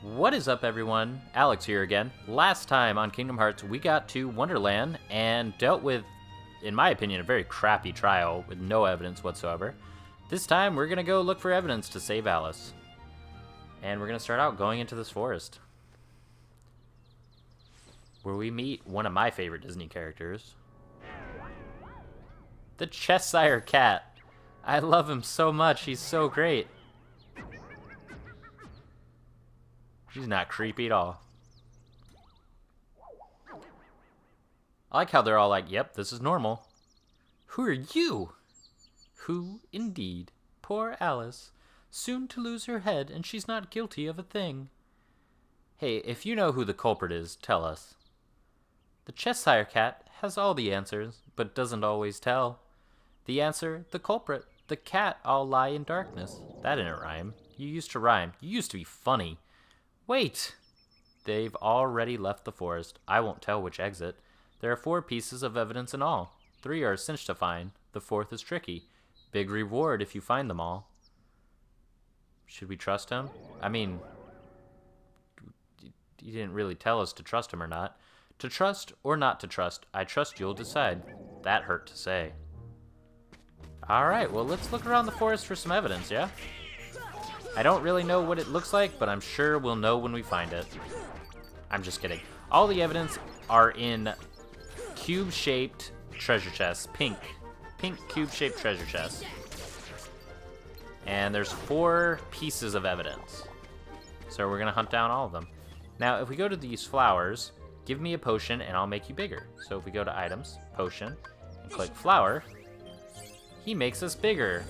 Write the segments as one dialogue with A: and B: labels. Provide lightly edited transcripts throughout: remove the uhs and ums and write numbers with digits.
A: What is up, everyone? Alex here again. Last time on Kingdom Hearts, we got to Wonderland and dealt with, in my opinion, a very crappy trial with no evidence whatsoever. This time, we're going to go look for evidence to save Alice. And we're going to start out going into this forest, where we meet one of my favorite Disney characters, the Cheshire Cat. I love him so much. He's so great. She's not creepy at all. I like how they're all like, yep, this is normal. Who are you? Who, indeed? Poor Alice. Soon to lose her head, and she's not guilty of a thing. Hey, if you know who the culprit is, tell us. The Cheshire Cat has all the answers, but doesn't always tell. The answer, the culprit, the cat all lie in darkness. That didn't rhyme. You used to rhyme. You used to be funny. Wait! They've already left the forest. I won't tell which exit. There are 4 pieces of evidence in all. 3 are a cinch to find. The 4th is tricky. Big reward if you find them all. Should we trust him? I mean, he didn't really tell us to trust him or not. To trust or not to trust, I trust you'll decide. That hurt to say. Alright, well, let's look around the forest for some evidence, yeah? I don't really know what it looks like, but I'm sure we'll know when we find it. I'm just kidding. All the evidence are in cube-shaped treasure chests. Pink cube-shaped treasure chests. And there's 4 pieces of evidence. So we're going to hunt down all of them. Now, if we go to these flowers, give me a potion and I'll make you bigger. So if we go to items, potion, and click flower, he makes us bigger,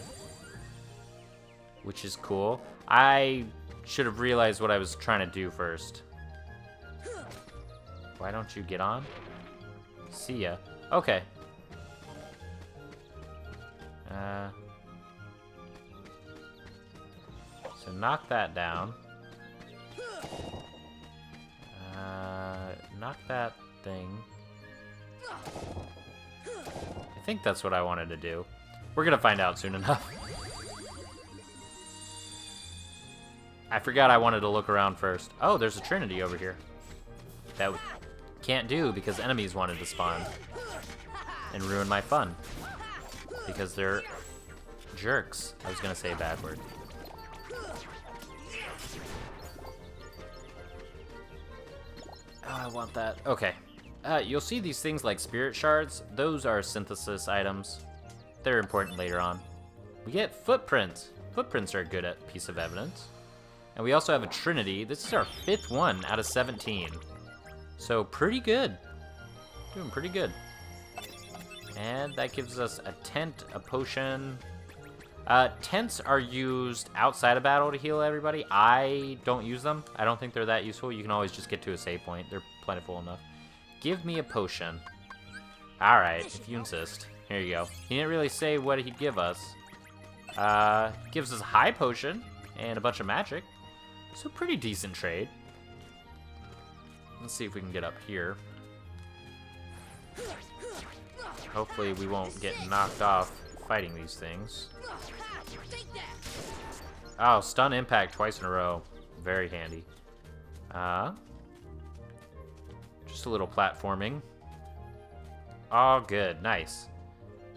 A: which is cool. I should have realized what I was trying to do first. Why don't you get on? See ya. Okay. So knock that down. Knock that thing. I think that's what I wanted to do. We're gonna find out soon enough. I forgot I wanted to look around first. Oh, there's a Trinity over here. That we can't do because enemies wanted to spawn and ruin my fun. Because they're jerks. I was gonna say a bad word. Oh, I want that. Okay. You'll see these things like spirit shards. Those are synthesis items. They're important later on. We get footprints. Footprints are a good piece of evidence. And we also have a Trinity. This is our 5th one out of 17. So pretty good. Doing pretty good. And that gives us a tent, a potion. Tents are used outside of battle to heal everybody. I don't use them. I don't think they're that useful. You can always just get to a save point. They're plentiful enough. Give me a potion. Alright, if you insist. Here you go. He didn't really say what he'd give us. Gives us a high potion and a bunch of magic. So pretty decent trade. Let's see if we can get up here. Hopefully we won't get knocked off fighting these things. Oh, stun impact twice in a row. Very handy. Just a little platforming. Oh, good. Nice.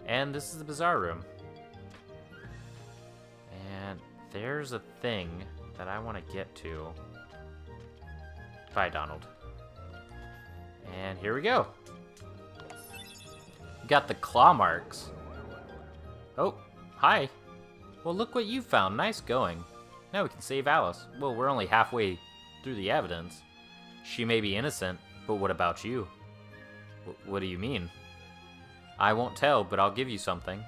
A: And this is the Bazaar Room. And there's a thing that I want to get to. Bye, Donald. And here we go. Got the claw marks. Oh, hi. Well, look what you found. Nice going. Now we can save Alice. Well, we're only halfway through the evidence. She may be innocent, but what about you? What do you mean? I won't tell, but I'll give you something.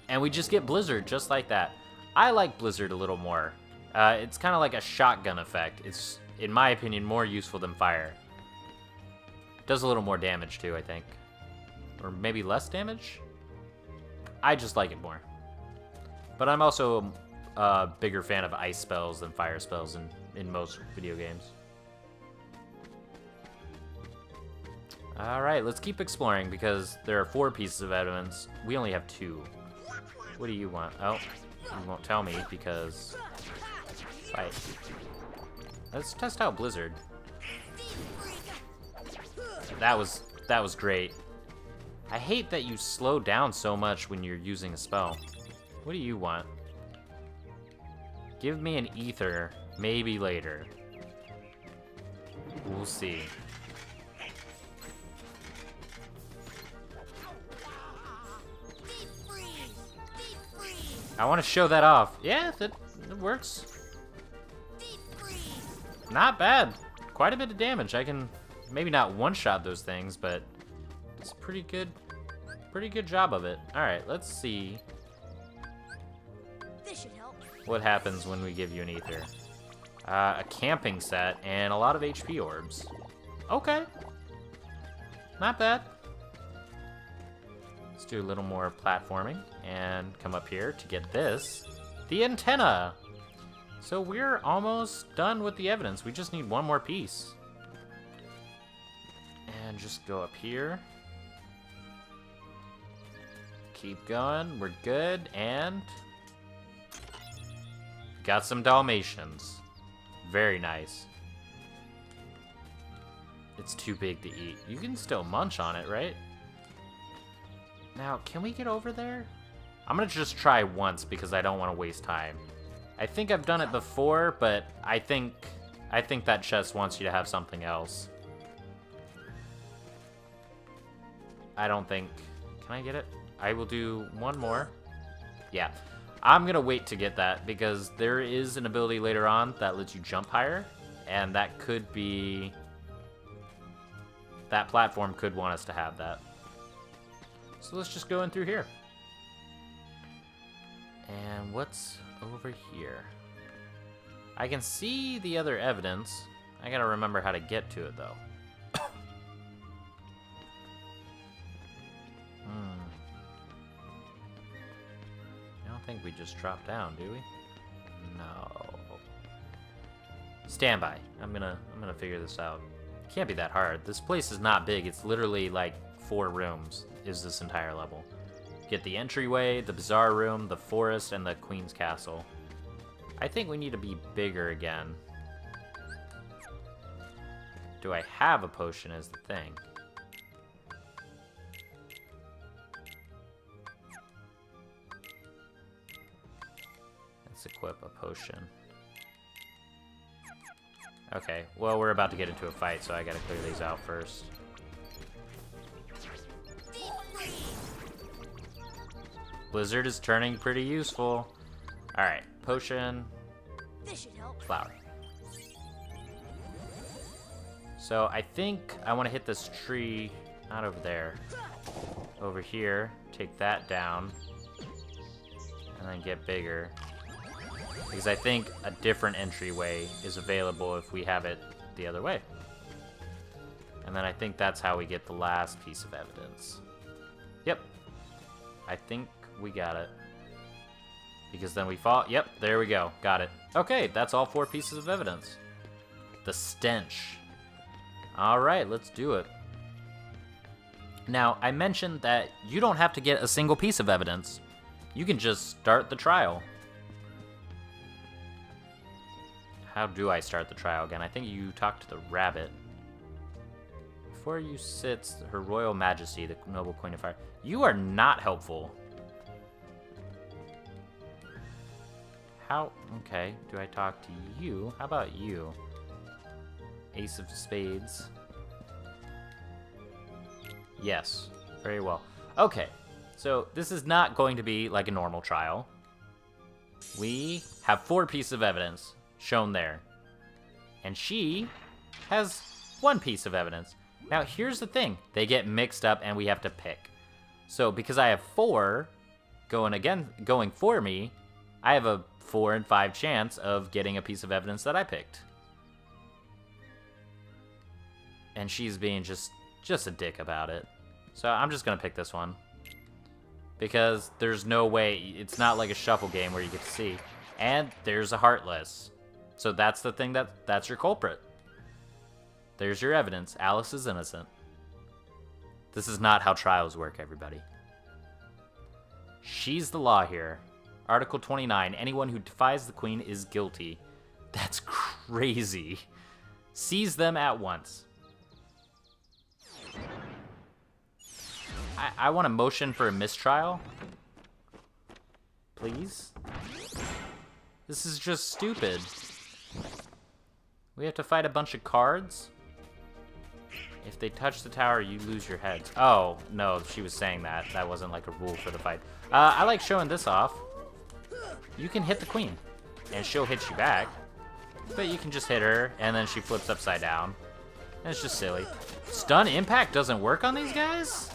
A: And we just get Blizzard just like that. I like Blizzard a little more. It's kind of like a shotgun effect. It's, in my opinion, more useful than fire. Does a little more damage too, I think. Or maybe less damage? I just like it more. But I'm also a bigger fan of ice spells than fire spells in most video games. Alright, let's keep exploring because there are 4 pieces of evidence. We only have 2. What do you want? Oh, you won't tell me because... Fight. Let's test out Blizzard. That was great. I hate that you slow down so much when you're using a spell. What do you want? Give me an ether, maybe later. We'll see. I want to show that off. Yeah, that works. Not bad. Quite a bit of damage. I can maybe not one-shot those things, but it's a pretty good job of it. All right, let's see what happens when we give you an ether. A camping set and a lot of HP orbs. Okay. Not bad. Let's do a little more platforming and come up here to get this. The antenna! So we're almost done with the evidence. We just need one more piece. And just go up here. Keep going. We're good. And got some Dalmatians. Very nice. It's too big to eat. You can still munch on it, right? Now, can we get over there? I'm gonna just try once because I don't want to waste time. I think I've done it before, but I think that chest wants you to have something else. I don't think... Can I get it? I will do one more. Yeah. I'm gonna wait to get that because there is an ability later on that lets you jump higher, and that could be... That platform could want us to have that. So let's just go in through here. And what's over here? I can see the other evidence. I gotta remember how to get to it, though. I don't think we just drop down, do we? No. Stand by. I'm gonna figure this out. Can't be that hard. This place is not big. It's literally like 4 rooms is this entire level. Get the entryway, the bazaar room, the forest, and the queen's castle. I think we need to be bigger again. Do I have a potion is the thing. Let's equip a potion. Okay, well, we're about to get into a fight, so I gotta clear these out first. Blizzard is turning pretty useful. Alright, potion.
B: This should help.
A: Flower. So I think I want to hit this tree, not over there. Over here, take that down. And then get bigger. Because I think a different entryway is available if we have it the other way. And then I think that's how we get the last piece of evidence. Yep. I think we got it. Because then we fall. Yep, there we go. Got it. Okay, that's all 4 pieces of evidence. The stench. Alright, let's do it. Now, I mentioned that you don't have to get a single piece of evidence. You can just start the trial. How do I start the trial again? I think you talk to the rabbit. Before you sits her royal majesty, the noble queen of fire. You are not helpful. How? Okay, do I talk to you? How about you? Ace of spades. Yes, very well. Okay, so this is not going to be like a normal trial. We have 4 pieces of evidence shown there. And she has 1 piece of evidence. Now, here's the thing. They get mixed up and we have to pick. So, because I have 4 going for me, I have a 4 in 5 chance of getting a piece of evidence that I picked. And she's being just a dick about it. So I'm just gonna pick this one. Because there's no way, it's not like a shuffle game where you get to see. And there's a heartless. So that's the thing, that's your culprit. There's your evidence. Alice is innocent. This is not how trials work, everybody. She's the law here. Article 29, anyone who defies the queen is guilty. That's crazy. Seize them at once. I want a motion for a mistrial. Please? This is just stupid. We have to fight a bunch of cards? If they touch the tower, you lose your heads. Oh, no, she was saying that. That wasn't like a rule for the fight. I like showing this off. You can hit the queen, and she'll hit you back. But you can just hit her, and then she flips upside down. And it's just silly. Stun impact doesn't work on these guys?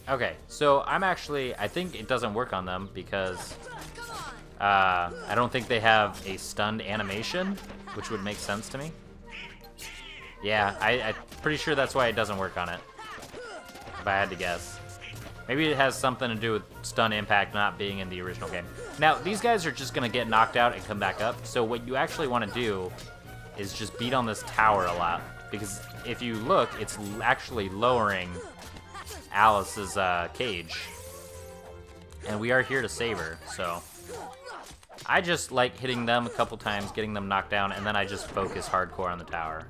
A: Okay, so I think it doesn't work on them because I don't think they have a stunned animation, which would make sense to me. Yeah, I'm pretty sure that's why it doesn't work on it, if I had to guess. Maybe it has something to do with stun impact not being in the original game. Now, these guys are just going to get knocked out and come back up, so what you actually want to do is just beat on this tower a lot, because if you look, it's actually lowering Alice's cage, and we are here to save her, so I just like hitting them a couple times, getting them knocked down, and then I just focus hardcore on the tower.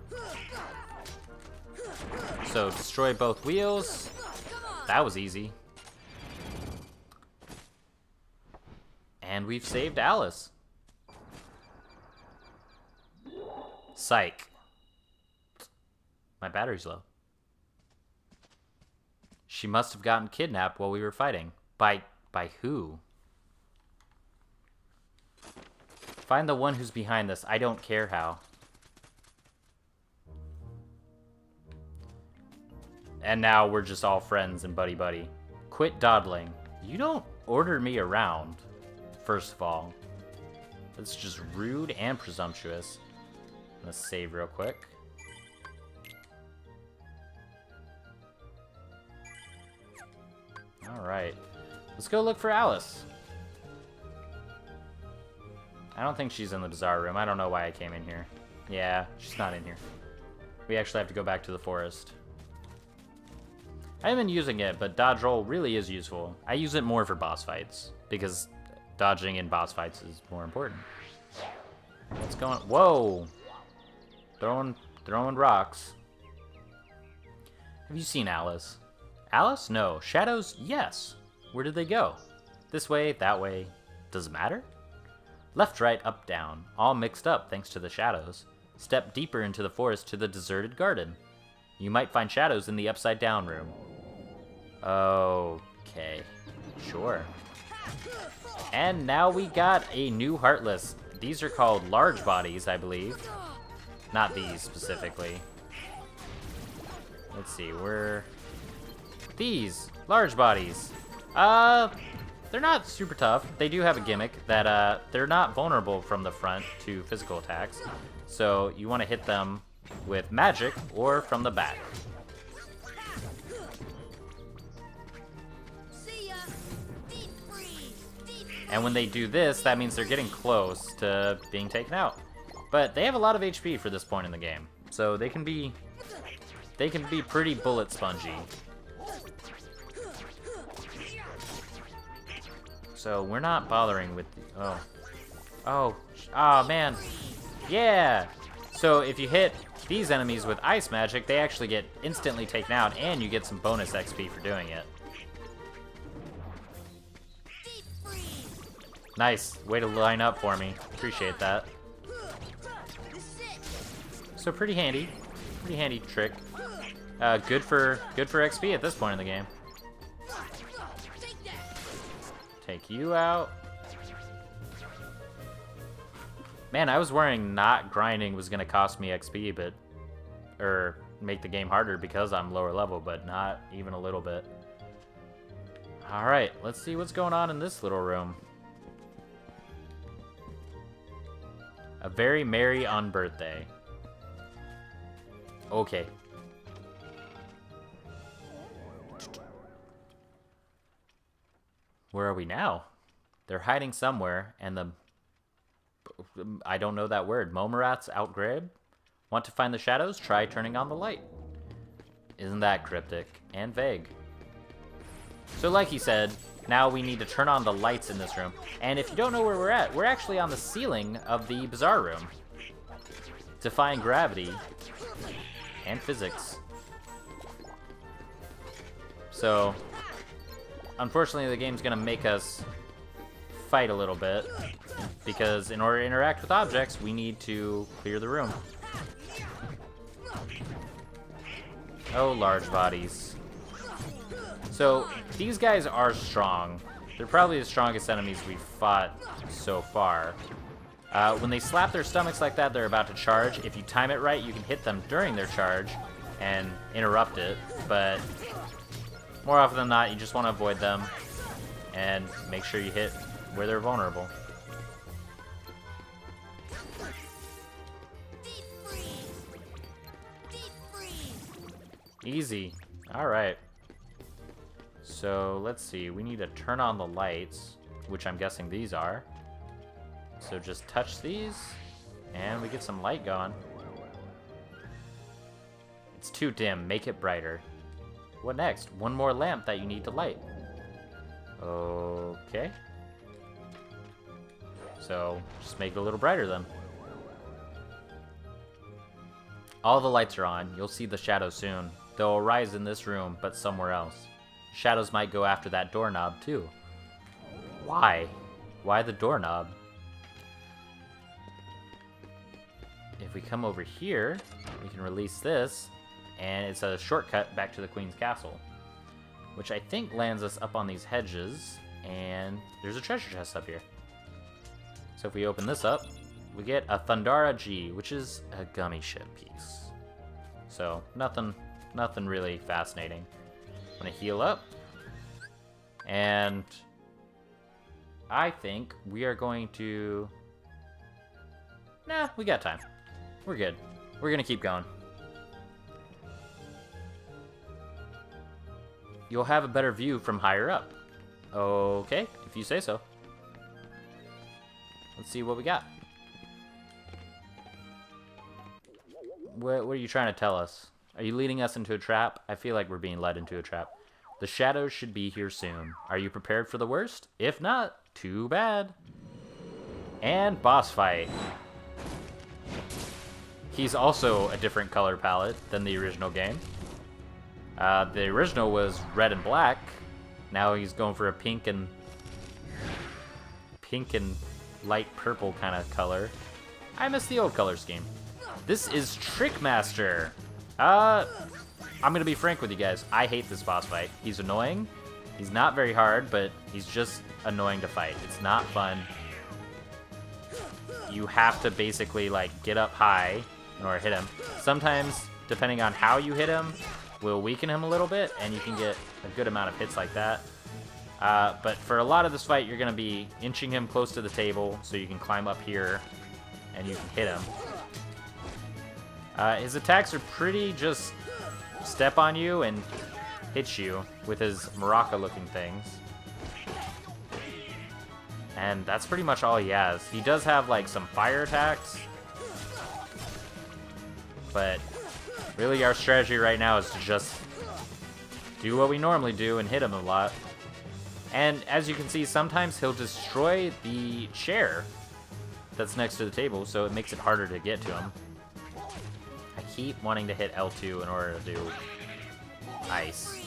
A: So destroy both wheels. That was easy. And we've saved Alice. Psych. My battery's low. She must have gotten kidnapped while we were fighting. By who? Find the one who's behind this. I don't care how. And now we're just all friends and buddy-buddy. Quit dawdling. You don't order me around, first of all. That's just rude and presumptuous. Let's save real quick. Alright. Let's go look for Alice. I don't think she's in the bazaar room. I don't know why I came in here. Yeah, she's not in here. We actually have to go back to the forest. I haven't been using it, but dodge roll really is useful. I use it more for boss fights, because dodging in boss fights is more important. What's going on? Whoa! Throwing rocks. Have you seen Alice? Alice? No. Shadows? Yes. Where did they go? This way, that way. Does it matter? Left, right, up, down. All mixed up thanks to the shadows. Step deeper into the forest to the deserted garden. You might find shadows in the upside down room. Okay. Sure. And now we got a new Heartless. These are called large bodies, I believe. Not these specifically. Let's see, these large bodies. They're not super tough. They do have a gimmick that they're not vulnerable from the front to physical attacks. So you want to hit them with magic or from the back. And when they do this, that means they're getting close to being taken out. But they have a lot of HP for this point in the game, so they can be pretty bullet spongy. So we're not bothering with the, oh man, yeah. So if you hit these enemies with ice magic, they actually get instantly taken out, and you get some bonus XP for doing it. Nice, way to line up for me. Appreciate that. So pretty handy trick. Good for XP at this point in the game. Take you out. Man, I was worrying not grinding was gonna cost me XP, or make the game harder because I'm lower level, but not even a little bit. All right, let's see what's going on in this little room. A very merry on birthday. Okay. Where are we now? They're hiding somewhere, and I don't know that word. Momarats outgrab? Want to find the shadows? Try turning on the light. Isn't that cryptic and vague? So like he said, now we need to turn on the lights in this room. And if you don't know where we're actually on the ceiling of the Bazaar room. Defying gravity and physics. So, unfortunately, the game's gonna make us fight a little bit, because in order to interact with objects, we need to clear the room. Oh, large bodies. So, these guys are strong. They're probably the strongest enemies we've fought so far. When they slap their stomachs like that, they're about to charge. If you time it right, you can hit them during their charge and interrupt it, but more often than not, you just want to avoid them and make sure you hit where they're vulnerable. Easy. Alright. So, let's see. We need to turn on the lights, which I'm guessing these are. So just touch these, and we get some light going. It's too dim. Make it brighter. What next? One more lamp that you need to light. Okay. So, just make it a little brighter then. All the lights are on. You'll see the shadows soon. They'll arise in this room, but somewhere else. Shadows might go after that doorknob, too. Why? Why the doorknob? If we come over here, we can release this, and it's a shortcut back to the Queen's Castle, which I think lands us up on these hedges, and there's a treasure chest up here. So if we open this up, we get a Thundara G, which is a gummy ship piece. So nothing really fascinating. I'm gonna heal up, and I think we are going to... Nah, we got time. We're good. We're gonna keep going. You'll have a better view from higher up. Okay, if you say so. Let's see what we got. What are you trying to tell us? Are you leading us into a trap? I feel like we're being led into a trap. The shadows should be here soon. Are you prepared for the worst? If not, too bad. And boss fight. He's also a different color palette than the original game. The original was red and black. Now he's going for a pink and light purple kind of color. I miss the old color scheme. This is Trickmaster. I'm gonna be frank with you guys. I hate this boss fight. He's annoying. He's not very hard, but he's just annoying to fight. It's not fun. You have to basically like get up high in order to hit him. Sometimes, depending on how you hit him, will weaken him a little bit, and you can get a good amount of hits like that. But for a lot of this fight, you're going to be inching him close to the table, so you can climb up here, and you can hit him. His attacks are pretty just step on you and hit you with his maraca-looking things. And that's pretty much all he has. He does have, like, some fire attacks. But really our strategy right now is to just do what we normally do and hit him a lot. And as you can see, sometimes he'll destroy the chair that's next to the table, so it makes it harder to get to him. I keep wanting to hit L2 in order to do ice.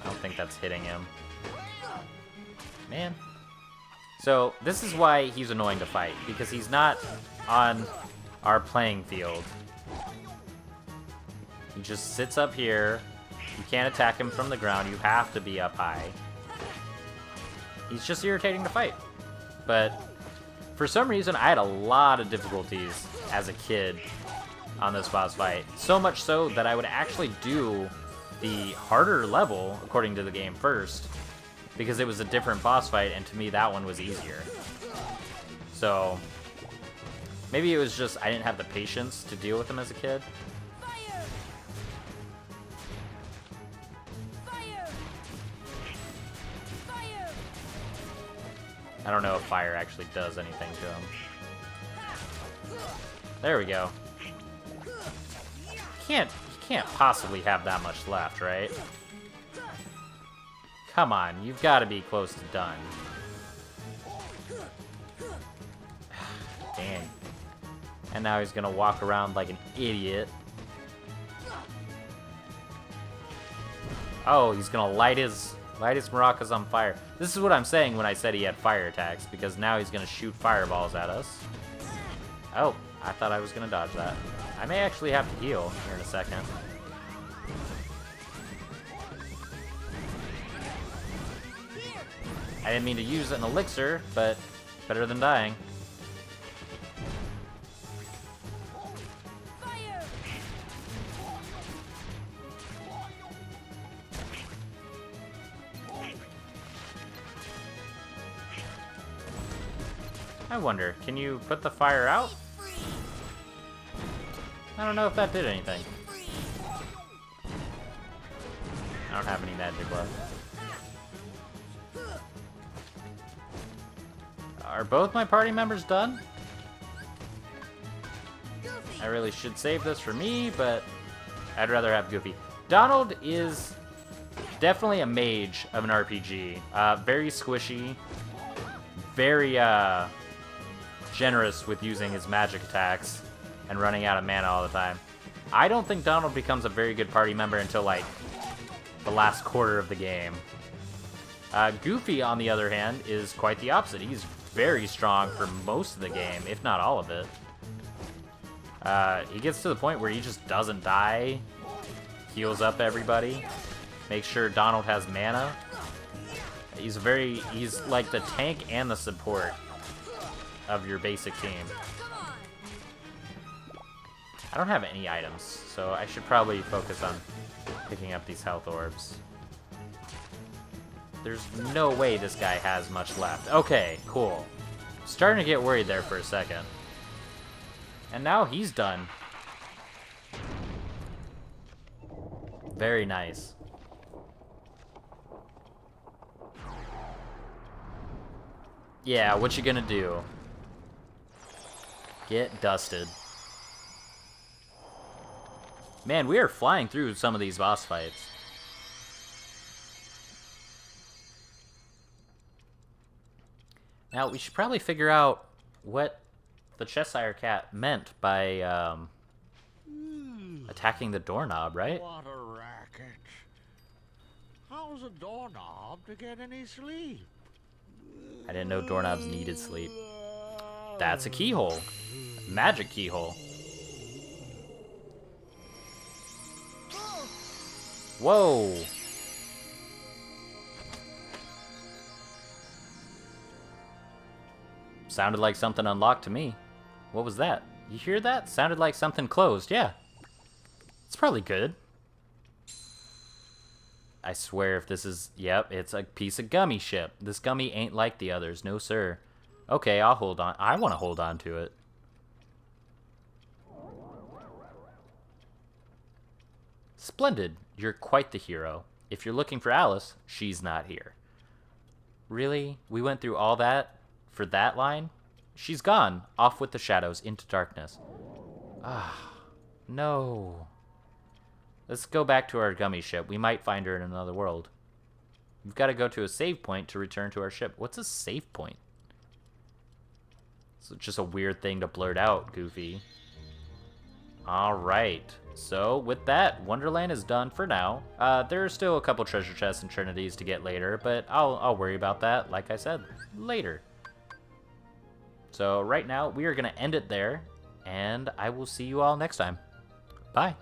A: I don't think that's hitting him. Man. So, this is why he's annoying to fight, because he's not on our playing field. He just sits up here. You can't attack him from the ground. You have to be up high. He's just irritating to fight. But for some reason, I had a lot of difficulties as a kid on this boss fight. So much so that I would actually do the harder level, according to the game, first, because it was a different boss fight, and to me that one was easier. So maybe it was just I didn't have the patience to deal with him as a kid.
B: Fire! Fire! Fire!
A: I don't know if fire actually does anything to him. There we go. He can't possibly have that much left, right? Come on, you've got to be close to done. Dang. And now he's gonna walk around like an idiot. Oh, he's gonna light his maracas on fire. This is what I'm saying when I said he had fire attacks, because now he's gonna shoot fireballs at us. Oh, I thought I was gonna dodge that. I may actually have to heal here in a second. I didn't mean to use an elixir, but better than dying.
B: Fire!
A: I wonder, can you put the fire out? I don't know if that did anything. I don't have any magic left. Are both my party members done? I really should save this for me, but I'd rather have Goofy. Donald is definitely a mage of an RPG. Very squishy, very generous with using his magic attacks and running out of mana all the time. I don't think Donald becomes a very good party member until like the last quarter of the game. Goofy, on the other hand, is quite the opposite. He's very strong for most of the game, if not all of it. He gets to the point where he just doesn't die, heals up everybody, makes sure Donald has mana. He's like the tank and the support of your basic team. I don't have any items, so I should probably focus on picking up these health orbs. There's no way this guy has much left. Okay, cool. Starting to get worried there for a second. And now he's done. Very nice. Yeah, what you gonna do? Get dusted. Man, we are flying through some of these boss fights. Now, we should probably figure out what the Cheshire Cat meant by attacking the doorknob, right?
C: What a racket. How's a doorknob to get any sleep?
A: I didn't know doorknobs needed sleep. That's a keyhole. Magic keyhole. Whoa! Sounded like something unlocked to me. What was that? You hear that? Sounded like something closed. Yeah. It's probably good. I swear if this is... Yep, it's a piece of gummy ship. This gummy ain't like the others. No, sir. Okay, I'll hold on. I want to hold on to it. Splendid. You're quite the hero. If you're looking for Alice, she's not here. Really? We went through all that for that line? She's gone. Off with the shadows into darkness. Ah, no. Let's go back to our gummy ship. We might find her in another world. We've got to go to a save point to return to our ship. What's a save point? It's just a weird thing to blurt out, Goofy. Alright. So, with that, Wonderland is done for now. There are still a couple treasure chests and trinities to get later, but I'll worry about that, like I said, later. So, right now, we are going to end it there, and I will see you all next time. Bye.